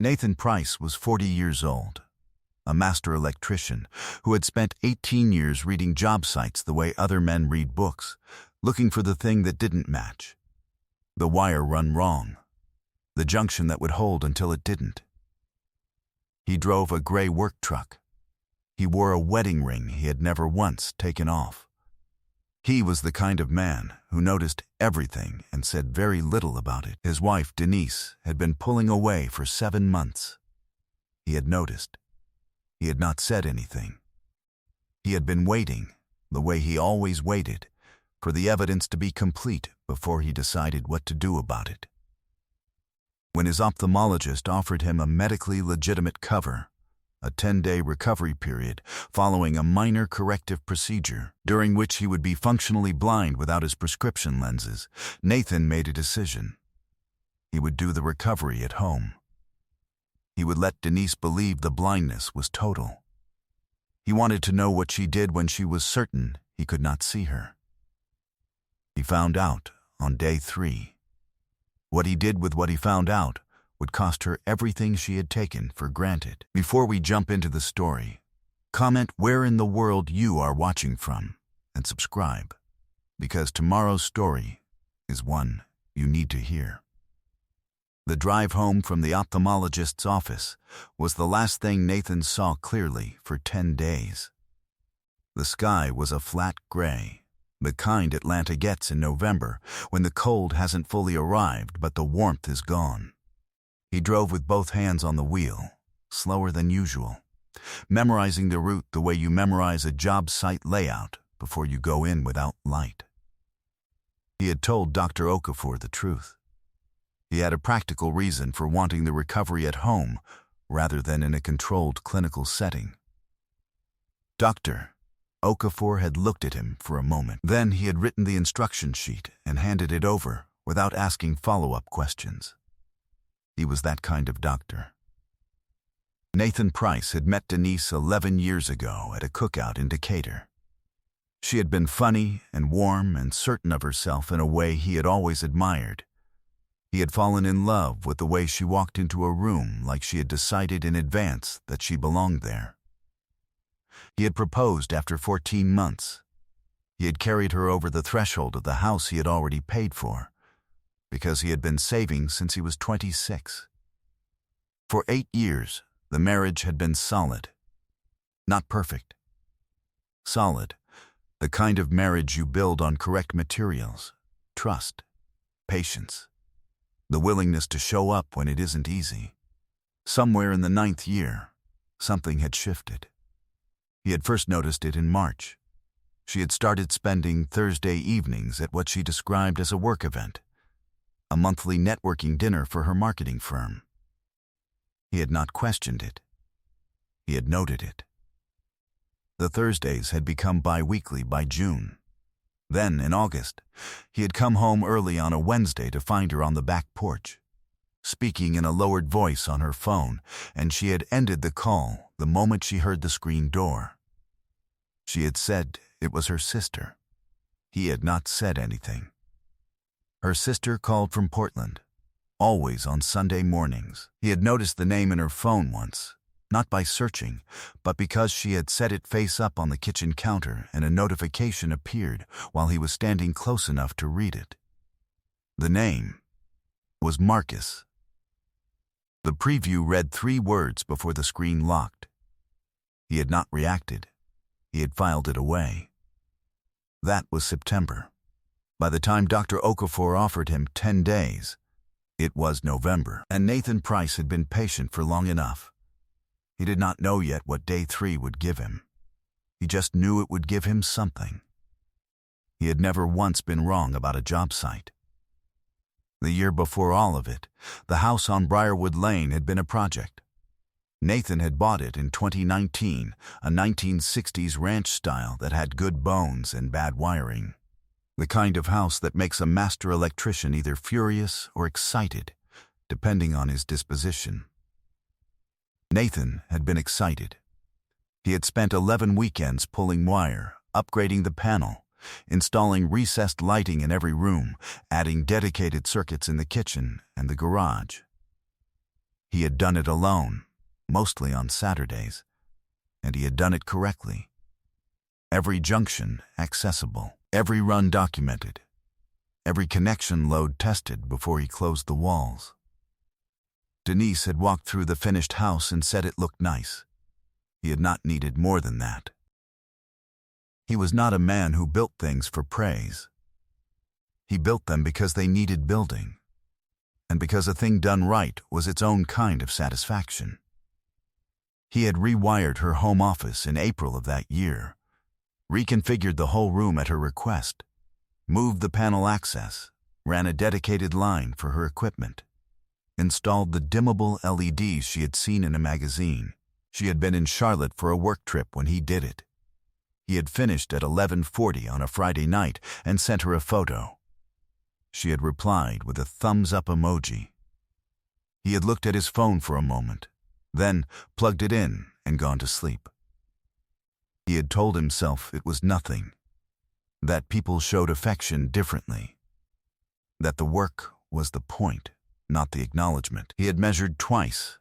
Nathan Price was 40 years old, a master electrician who had spent 18 years reading job sites the way other men read books, looking for the thing that didn't match. The wire run wrong. The junction that would hold until it didn't. He drove a gray work truck. He wore a wedding ring he had never once taken off. He was the kind of man who noticed everything and said very little about it. His wife, Denise, had been pulling away for 7 months. He had noticed. He had not said anything. He had been waiting, the way he always waited, for the evidence to be complete before he decided what to do about it. When his ophthalmologist offered him a medically legitimate cover, a 10-day recovery period following a minor corrective procedure during which he would be functionally blind without his prescription lenses, Nathan made a decision. He would do the recovery at home. He would let Denise believe the blindness was total. He wanted to know what she did when she was certain he could not see her. He found out on day 3. What he did with what he found out would cost her everything she had taken for granted. Before we jump into the story, comment where in the world you are watching from and subscribe, because tomorrow's story is one you need to hear. The drive home from the ophthalmologist's office was the last thing Nathan saw clearly for 10 days. The sky was a flat gray, the kind Atlanta gets in November when the cold hasn't fully arrived but the warmth is gone. He drove with both hands on the wheel, slower than usual, memorizing the route the way you memorize a job site layout before you go in without light. He had told Dr. Okafor the truth. He had a practical reason for wanting the recovery at home rather than in a controlled clinical setting. Dr. Okafor had looked at him for a moment. Then he had written the instruction sheet and handed it over without asking follow-up questions. He was that kind of doctor. Nathan Price had met Denise 11 years ago at a cookout in Decatur. She had been funny and warm and certain of herself in a way he had always admired. He had fallen in love with the way she walked into a room like she had decided in advance that she belonged there. He had proposed after 14 months. He had carried her over the threshold of the house he had already paid for, because he had been saving since he was 26. For 8 years, the marriage had been solid. Not perfect. Solid, the kind of marriage you build on correct materials, trust, patience, the willingness to show up when it isn't easy. Somewhere in the 9th year, something had shifted. He had first noticed it in March. She had started spending Thursday evenings at what she described as a work event, a monthly networking dinner for her marketing firm. He had not questioned it. He had noted it. The Thursdays had become bi-weekly by June. Then, in August, he had come home early on a Wednesday to find her on the back porch, speaking in a lowered voice on her phone, and she had ended the call the moment she heard the screen door. She had said it was her sister. He had not said anything. Her sister called from Portland, always on Sunday mornings. He had noticed the name in her phone once, not by searching, but because she had set it face up on the kitchen counter and a notification appeared while he was standing close enough to read it. The name was Marcus. The preview read 3 words before the screen locked. He had not reacted. He had filed it away. That was September. By the time Dr. Okafor offered him 10 days, it was November, and Nathan Price had been patient for long enough. He did not know yet what day 3 would give him. He just knew it would give him something. He had never once been wrong about a job site. The year before all of it, the house on Briarwood Lane had been a project. Nathan had bought it in 2019, a 1960s ranch style that had good bones and bad wiring. The kind of house that makes a master electrician either furious or excited, depending on his disposition. Nathan had been excited. He had spent 11 weekends pulling wire, upgrading the panel, installing recessed lighting in every room, adding dedicated circuits in the kitchen and the garage. He had done it alone, mostly on Saturdays, and he had done it correctly. Every junction accessible, every run documented, every connection load tested before he closed the walls. Denise had walked through the finished house and said it looked nice. He had not needed more than that. He was not a man who built things for praise. He built them because they needed building, and because a thing done right was its own kind of satisfaction. He had rewired her home office in April of that year, reconfigured the whole room at her request, moved the panel access, ran a dedicated line for her equipment, installed the dimmable LEDs she had seen in a magazine. She had been in Charlotte for a work trip when he did it. He had finished at 11:40 on a Friday night and sent her a photo. She had replied with a thumbs-up emoji. He had looked at his phone for a moment, then plugged it in and gone to sleep. He had told himself it was nothing, that people showed affection differently, that the work was the point, not the acknowledgement. He had measured twice,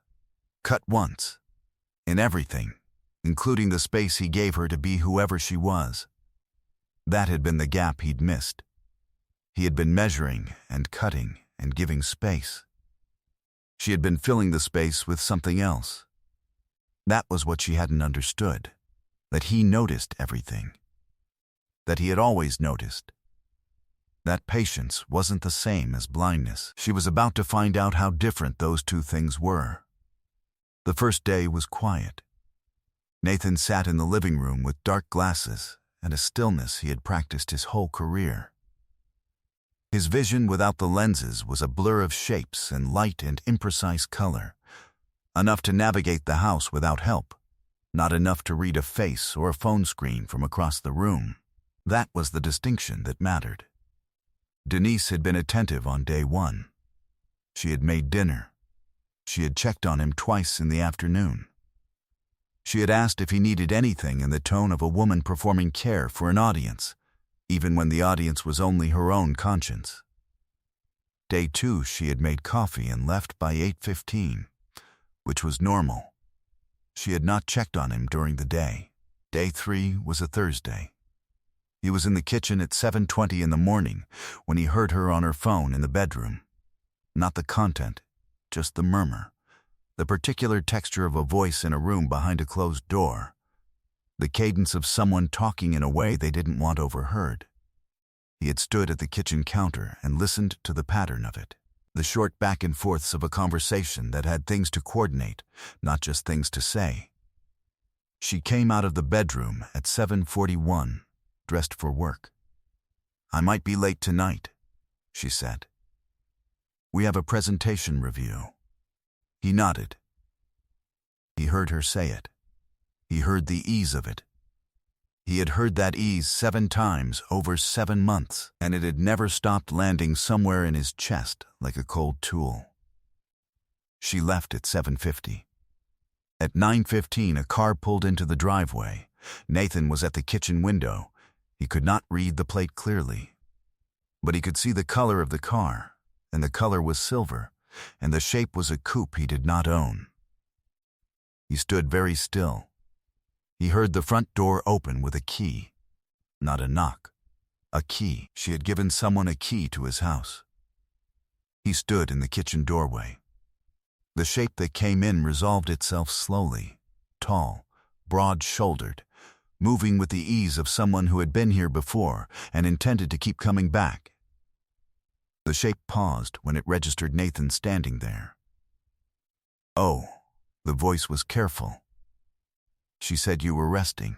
cut once, in everything, including the space he gave her to be whoever she was. That had been the gap he'd missed. He had been measuring and cutting and giving space. She had been filling the space with something else. That was what she hadn't understood, that he noticed everything, that he had always noticed. That patience wasn't the same as blindness. She was about to find out how different those two things were. The first day was quiet. Nathan sat in the living room with dark glasses and a stillness he had practiced his whole career. His vision without the lenses was a blur of shapes and light and imprecise color, enough to navigate the house without help, not enough to read a face or a phone screen from across the room. That was the distinction that mattered. Denise had been attentive on day one. She had made dinner. She had checked on him twice in the afternoon. She had asked if he needed anything in the tone of a woman performing care for an audience, even when the audience was only her own conscience. Day two, she had made coffee and left by 8:15, which was normal. She had not checked on him during the day. Day three was a Thursday. He was in the kitchen at 7:20 in the morning when he heard her on her phone in the bedroom. Not the content, just the murmur, the particular texture of a voice in a room behind a closed door, the cadence of someone talking in a way they didn't want overheard. He had stood at the kitchen counter and listened to the pattern of it, the short back and forths of a conversation that had things to coordinate, not just things to say. She came out of the bedroom at 7:41, dressed for work. "I might be late tonight," she said. "We have a presentation review." He nodded. He heard her say it. He heard the ease of it. He had heard that ease 7 times over 7 months, and it had never stopped landing somewhere in his chest like a cold tool. She left at 7:50. At 9:15, a car pulled into the driveway. Nathan was at the kitchen window. He could not read the plate clearly, but he could see the color of the car, and the color was silver, and the shape was a coupe he did not own. He stood very still. He heard the front door open with a key. Not a knock. A key. She had given someone a key to his house. He stood in the kitchen doorway. The shape that came in resolved itself slowly, tall, broad-shouldered, moving with the ease of someone who had been here before and intended to keep coming back. The shape paused when it registered Nathan standing there. "Oh," the voice was careful. "She said you were resting."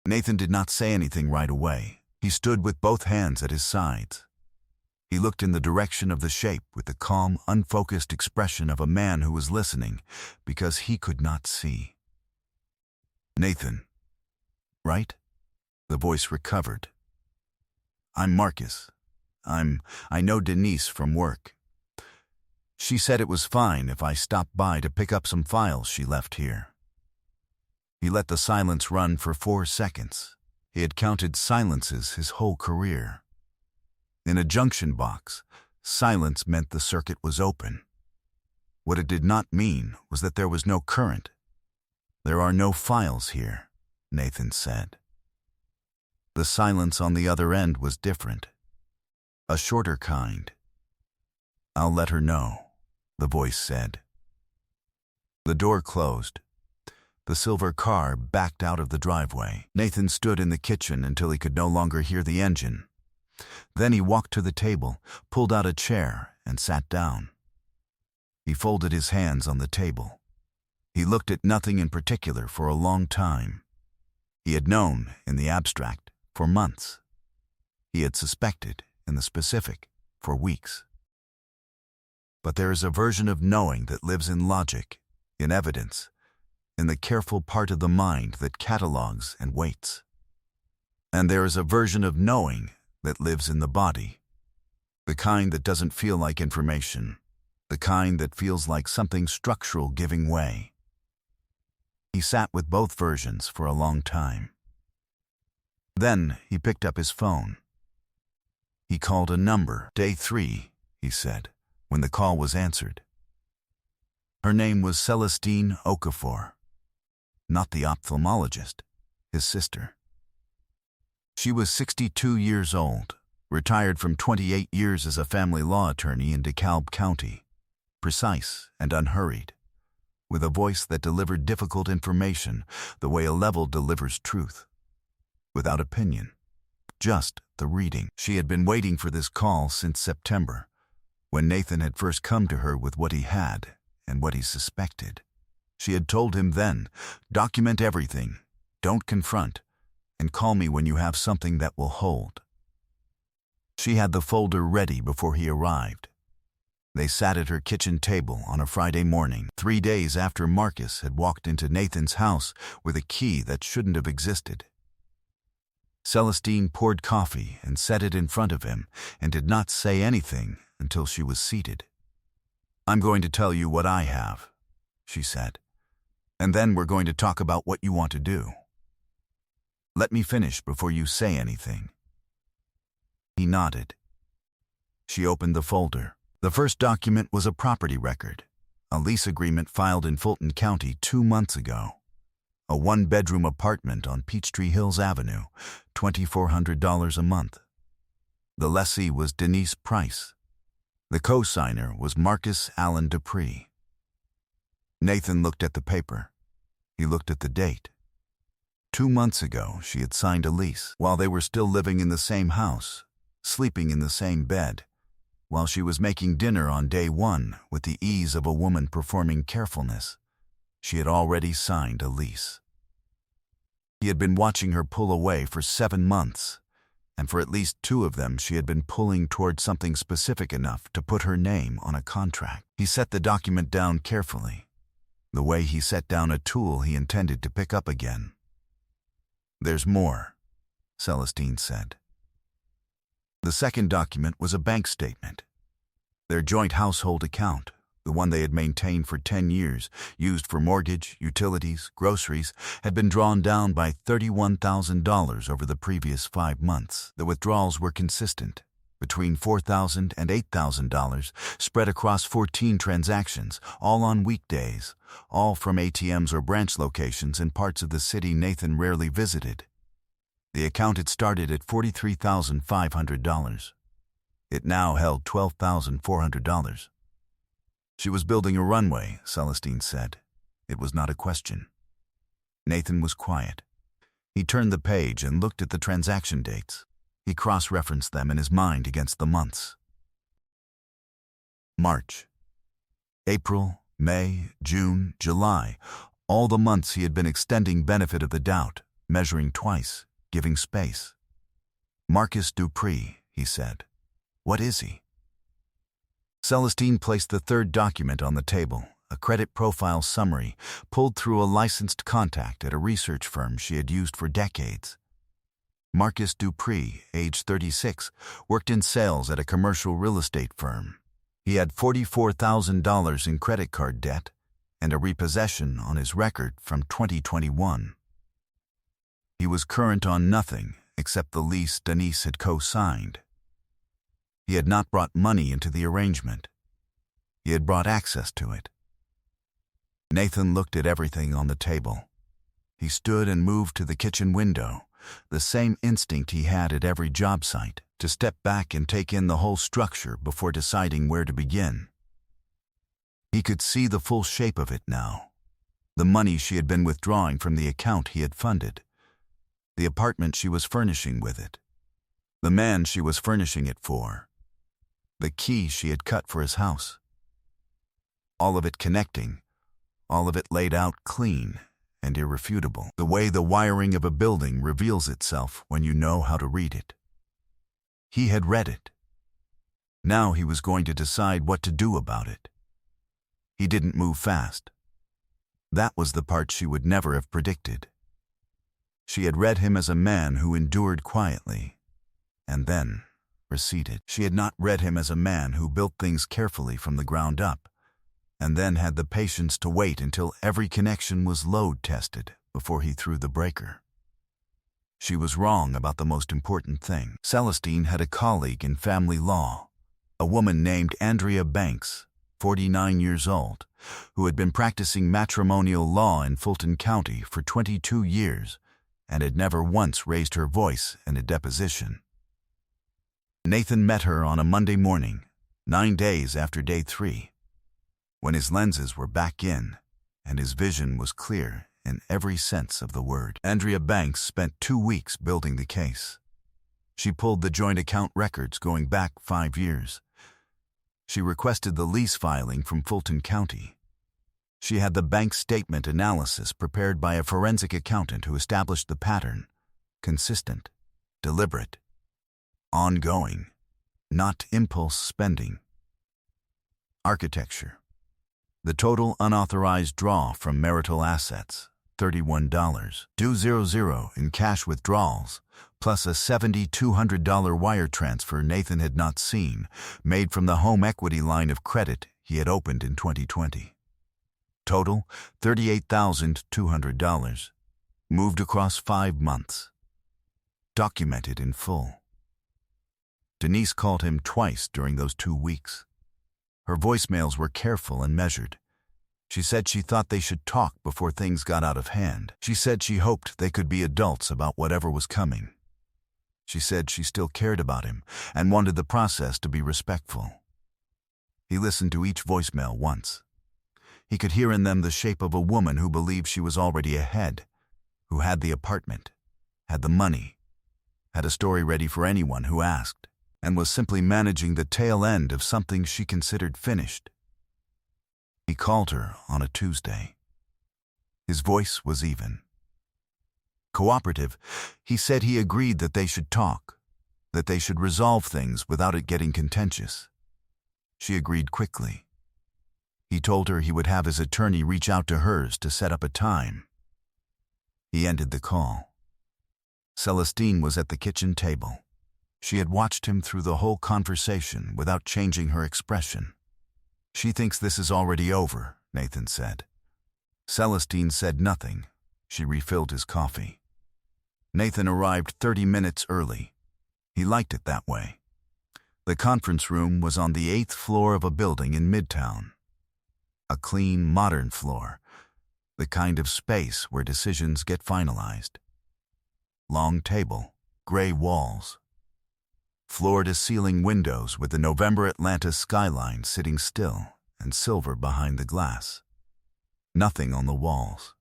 Nathan did not say anything right away. He stood with both hands at his sides. He looked in the direction of the shape with the calm, unfocused expression of a man who was listening because he could not see. "Nathan, right?" The voice recovered. "I'm Marcus. I know Denise from work. She said it was fine if I stopped by to pick up some files she left here." He let the silence run for 4 seconds. He had counted silences his whole career. In a junction box, silence meant the circuit was open. What it did not mean was that there was no current. "There are no files here," Nathan said. The silence on the other end was different. A shorter kind. "I'll let her know," the voice said. The door closed. The silver car backed out of the driveway. Nathan stood in the kitchen until he could no longer hear the engine. Then he walked to the table, pulled out a chair, and sat down. He folded his hands on the table. He looked at nothing in particular for a long time. He had known, in the abstract, for months. He had suspected, in the specific, for weeks. But there is a version of knowing that lives in logic, in evidence, in the careful part of the mind that catalogs and waits. And there is a version of knowing that lives in the body, the kind that doesn't feel like information, the kind that feels like something structural giving way. He sat with both versions for a long time. Then he picked up his phone. He called a number. "Day 3, he said, when the call was answered. Her name was Celestine Okafor, not the ophthalmologist, his sister. She was 62 years old, retired from 28 years as a family law attorney in DeKalb County, precise and unhurried, with a voice that delivered difficult information the way a level delivers truth, without opinion, just the reading. She had been waiting for this call since September, when Nathan had first come to her with what he had and what he suspected. She had told him then, "Document everything, don't confront, and call me when you have something that will hold." She had the folder ready before he arrived. They sat at her kitchen table on a Friday morning, 3 days after Marcus had walked into Nathan's house with a key that shouldn't have existed. Celestine poured coffee and set it in front of him and did not say anything until she was seated. "I'm going to tell you what I have," she said, "and then we're going to talk about what you want to do. Let me finish before you say anything." He nodded. She opened the folder. The first document was a property record, a lease agreement filed in Fulton County 2 months ago. A 1-bedroom apartment on Peachtree Hills Avenue, $2,400 a month. The lessee was Denise Price. The co-signer was Marcus Allen Dupree. Nathan looked at the paper. He looked at the date. 2 months ago, she had signed a lease, while they were still living in the same house, sleeping in the same bed, while she was making dinner on day 1 with the ease of a woman performing carefulness. She had already signed a lease. He had been watching her pull away for 7 months, and for at least 2 of them she had been pulling toward something specific enough to put her name on a contract. He set the document down carefully, the way he set down a tool he intended to pick up again. "There's more," Celestine said. The second document was a bank statement. Their joint household account, the one they had maintained for 10 years, used for mortgage, utilities, groceries, had been drawn down by $31,000 over the previous 5 months. The withdrawals were consistent, between $4,000 and $8,000, spread across 14 transactions, all on weekdays, all from ATMs or branch locations in parts of the city Nathan rarely visited. The account had started at $43,500. It now held $12,400. She was building a runway, Celestine said. It was not a question. Nathan was quiet. He turned the page and looked at the transaction dates. He cross-referenced them in his mind against the months. March, April, May, June, July, all the months he had been extending benefit of the doubt, measuring twice, giving space. "Marcus Dupree," he said. "What is he?" Celestine placed the third document on the table, a credit profile summary, pulled through a licensed contact at a research firm she had used for decades. Marcus Dupree, age 36, worked in sales at a commercial real estate firm. He had $44,000 in credit card debt and a repossession on his record from 2021. He was current on nothing except the lease Denise had co-signed. He had not brought money into the arrangement. He had brought access to it. Nathan looked at everything on the table. He stood and moved to the kitchen window, the same instinct he had at every job site, to step back and take in the whole structure before deciding where to begin. He could see the full shape of it now. The money she had been withdrawing from the account he had funded. The apartment she was furnishing with it. The man she was furnishing it for. The key she had cut for his house. All of it connecting, all of it laid out clean and irrefutable, the way the wiring of a building reveals itself when you know how to read it. He had read it. Now he was going to decide what to do about it. He didn't move fast. That was the part she would never have predicted. She had read him as a man who endured quietly, and then receded. She had not read him as a man who built things carefully from the ground up, and then had the patience to wait until every connection was load-tested before he threw the breaker. She was wrong about the most important thing. Celestine had a colleague in family law, a woman named Andrea Banks, 49 years old, who had been practicing matrimonial law in Fulton County for 22 years and had never once raised her voice in a deposition. Nathan met her on a Monday morning, 9 days after day 3, when his lenses were back in and his vision was clear in every sense of the word. Andrea Banks spent 2 weeks building the case. She pulled the joint account records going back 5 years. She requested the lease filing from Fulton County. She had the bank statement analysis prepared by a forensic accountant who established the pattern: consistent, deliberate, ongoing, not impulse spending. Architecture. The total unauthorized draw from marital assets, $31. Due 00 in cash withdrawals, plus a $7,200 wire transfer Nathan had not seen, made from the home equity line of credit he had opened in 2020. Total, $38,200. Moved across 5 months. Documented in full. Denise called him twice during those 2 weeks. Her voicemails were careful and measured. She said she thought they should talk before things got out of hand. She said she hoped they could be adults about whatever was coming. She said she still cared about him and wanted the process to be respectful. He listened to each voicemail once. He could hear in them the shape of a woman who believed she was already ahead, who had the apartment, had the money, had a story ready for anyone who asked, and was simply managing the tail end of something she considered finished. He called her on a Tuesday. His voice was even. Cooperative, he said he agreed that they should talk, that they should resolve things without it getting contentious. She agreed quickly. He told her he would have his attorney reach out to hers to set up a time. He ended the call. Celestine was at the kitchen table. She had watched him through the whole conversation without changing her expression. "She thinks this is already over," Nathan said. Celestine said nothing. She refilled his coffee. Nathan arrived 30 minutes early. He liked it that way. The conference room was on the 8th floor of a building in Midtown. A clean, modern floor, the kind of space where decisions get finalized. Long table, gray walls. Floor-to-ceiling windows with the November Atlanta skyline sitting still and silver behind the glass. Nothing on the walls.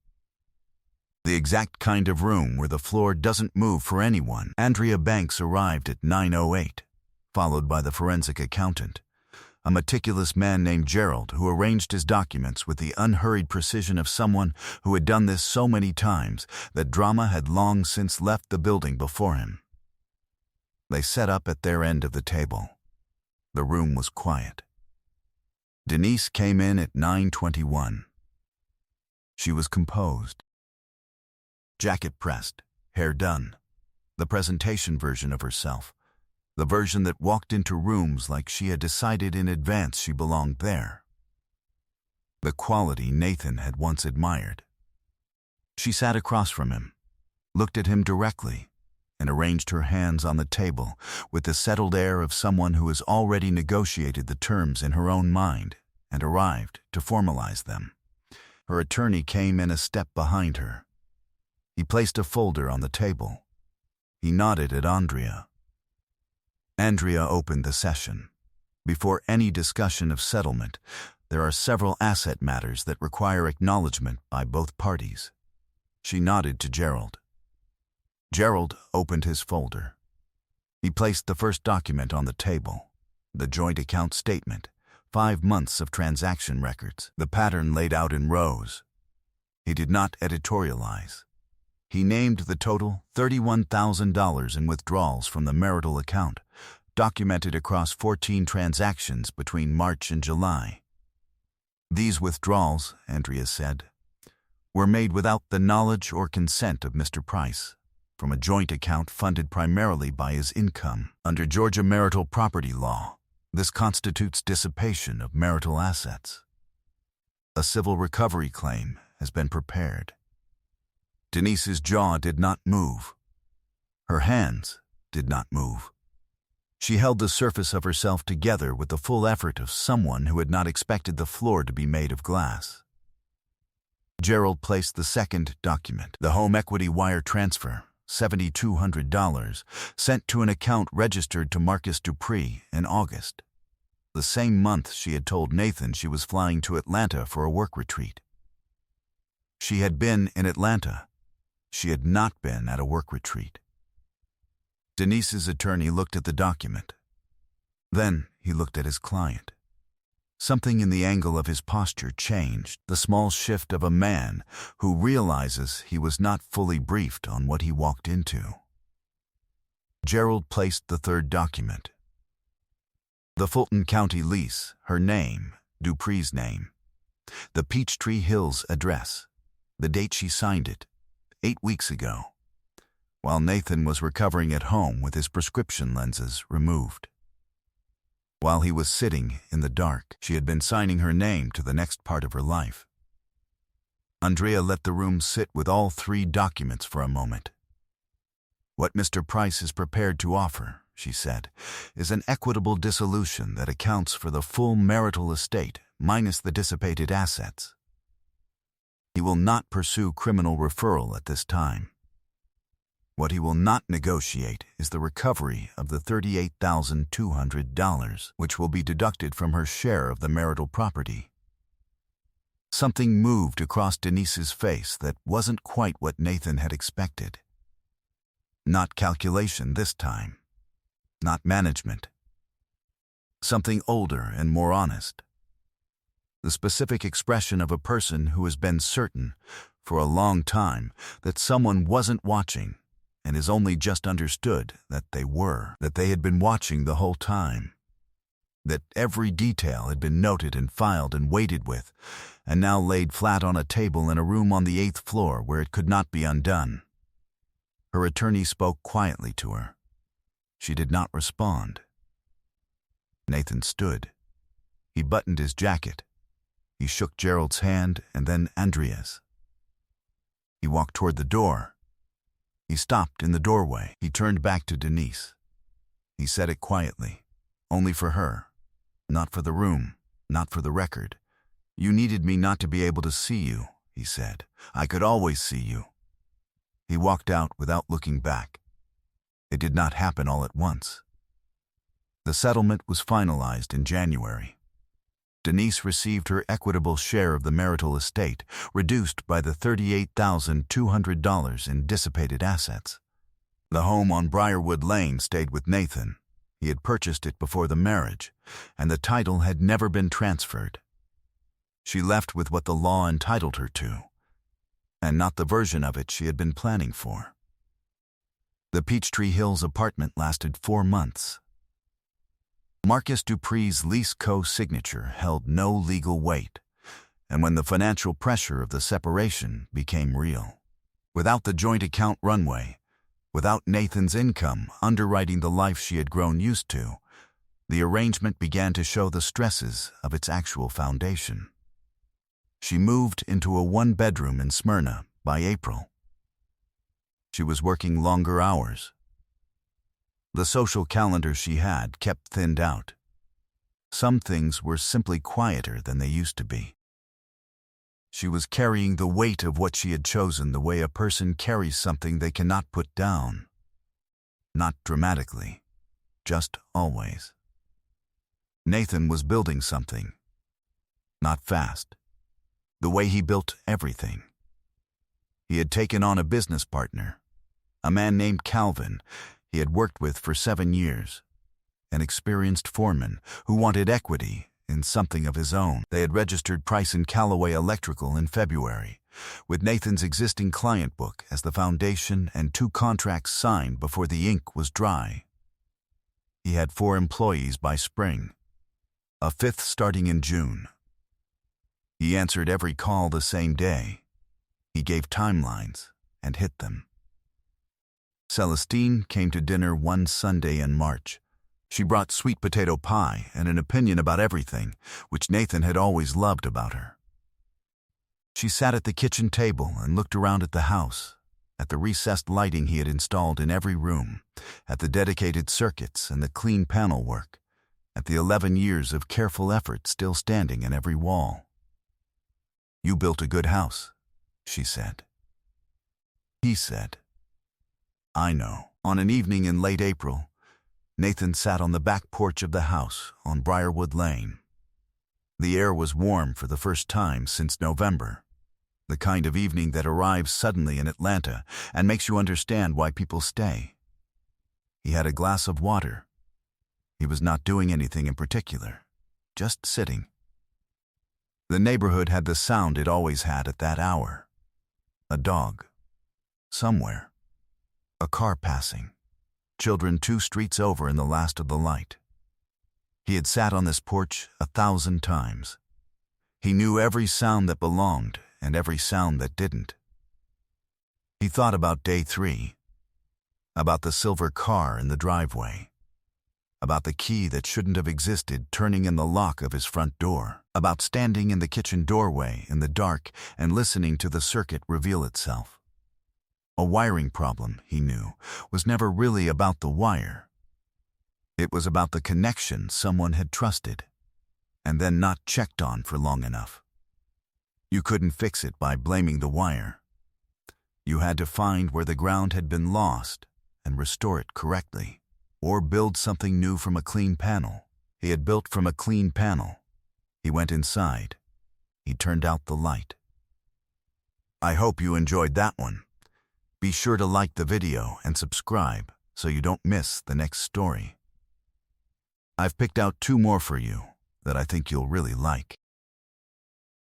The exact kind of room where the floor doesn't move for anyone. Andrea Banks arrived at 9:08, followed by the forensic accountant, a meticulous man named Gerald who arranged his documents with the unhurried precision of someone who had done this so many times that drama had long since left the building before him. They set up at their end of the table. The room was quiet. Denise came in at 9:21. She was composed. Jacket pressed, hair done. The presentation version of herself. The version that walked into rooms like she had decided in advance she belonged there. The quality Nathan had once admired. She sat across from him, looked at him directly, and arranged her hands on the table with the settled air of someone who has already negotiated the terms in her own mind and arrived to formalize them. Her attorney came in a step behind her. He placed a folder on the table. He nodded at Andrea. Andrea opened the session. Before any discussion of settlement, there are several asset matters that require acknowledgement by both parties. She nodded to Gerald. Gerald opened his folder. He placed the first document on the table, the joint account statement, 5 months of transaction records, the pattern laid out in rows. He did not editorialize. He named the total $31,000 in withdrawals from the marital account, documented across 14 transactions between March and July. These withdrawals, Andrea said, were made without the knowledge or consent of Mr. Price, from a joint account funded primarily by his income. Under Georgia marital property law, this constitutes dissipation of marital assets. A civil recovery claim has been prepared. Denise's jaw did not move. Her hands did not move. She held the surface of herself together with the full effort of someone who had not expected the floor to be made of glass. Gerald placed the second document, the home equity wire transfer, $7,200, sent to an account registered to Marcus Dupree in August, the same month she had told Nathan she was flying to Atlanta for a work retreat. She had been in Atlanta. She had not been at a work retreat. Denise's attorney looked at the document. Then he looked at his client. Something in the angle of his posture changed, the small shift of a man who realizes he was not fully briefed on what he walked into. Gerald placed the third document. The Fulton County lease, her name, Dupree's name. The Peachtree Hills address, the date she signed it, 8 weeks ago, while Nathan was recovering at home with his prescription lenses removed. While he was sitting in the dark, she had been signing her name to the next part of her life. Andrea let the room sit with all 3 documents for a moment. What Mr. Price is prepared to offer, she said, is an equitable dissolution that accounts for the full marital estate minus the dissipated assets. He will not pursue criminal referral at this time. What he will not negotiate is the recovery of the $38,200, which will be deducted from her share of the marital property. Something moved across Denise's face that wasn't quite what Nathan had expected. Not calculation this time. Not management. Something older and more honest. The specific expression of a person who has been certain, for a long time, that someone wasn't watching, and is only just understood that they were, that they had been watching the whole time, that every detail had been noted and filed and waited with, and now laid flat on a table in a room on the 8th floor where it could not be undone. Her attorney spoke quietly to her. She did not respond. Nathan stood. He buttoned his jacket. He shook Gerald's hand and then Andrea's. He walked toward the door. He stopped in the doorway. He turned back to Denise. He said it quietly, only for her, not for the room, not for the record. "You needed me not to be able to see you," he said. "I could always see you." He walked out without looking back. It did not happen all at once. The settlement was finalized in January. Denise received her equitable share of the marital estate, reduced by the $38,200 in dissipated assets. The home on Briarwood Lane stayed with Nathan. He had purchased it before the marriage, and the title had never been transferred. She left with what the law entitled her to, and not the version of it she had been planning for. The Peachtree Hills apartment lasted 4 months. Marcus Dupree's lease co-signature held no legal weight, and when the financial pressure of the separation became real, without the joint account runway, without Nathan's income underwriting the life she had grown used to, the arrangement began to show the stresses of its actual foundation. She moved into a 1-bedroom in Smyrna by April. She was working longer hours. The social calendar she had kept thinned out. Some things were simply quieter than they used to be. She was carrying the weight of what she had chosen the way a person carries something they cannot put down. Not dramatically, just always. Nathan was building something. Not fast. The way he built everything. He had taken on a business partner, a man named Calvin he had worked with for 7 years, an experienced foreman who wanted equity in something of his own. They had registered Price & Callaway Electrical in February, with Nathan's existing client book as the foundation and 2 contracts signed before the ink was dry. He had 4 employees by spring, a 5th starting in June. He answered every call the same day. He gave timelines and hit them. Celestine came to dinner one Sunday in March. She brought sweet potato pie and an opinion about everything, which Nathan had always loved about her. She sat at the kitchen table and looked around at the house, at the recessed lighting he had installed in every room, at the dedicated circuits and the clean panel work, at the 11 years of careful effort still standing in every wall. "You built a good house," she said. He said, "I know." On an evening in late April, Nathan sat on the back porch of the house on Briarwood Lane. The air was warm for the first time since November, the kind of evening that arrives suddenly in Atlanta and makes you understand why people stay. He had a glass of water. He was not doing anything in particular, just sitting. The neighborhood had the sound it always had at that hour. A dog. Somewhere. A car passing. Children 2 streets over in the last of the light. He had sat on this porch 1,000 times. He knew every sound that belonged and every sound that didn't. He thought about day 3, about the silver car in the driveway, about the key that shouldn't have existed turning in the lock of his front door, about standing in the kitchen doorway in the dark and listening to the circuit reveal itself. A wiring problem, he knew, was never really about the wire. It was about the connection someone had trusted, and then not checked on for long enough. You couldn't fix it by blaming the wire. You had to find where the ground had been lost and restore it correctly, or build something new from a clean panel. He had built from a clean panel. He went inside. He turned out the light. I hope you enjoyed that one. Be sure to like the video and subscribe so you don't miss the next story. I've picked out 2 more for you that I think you'll really like.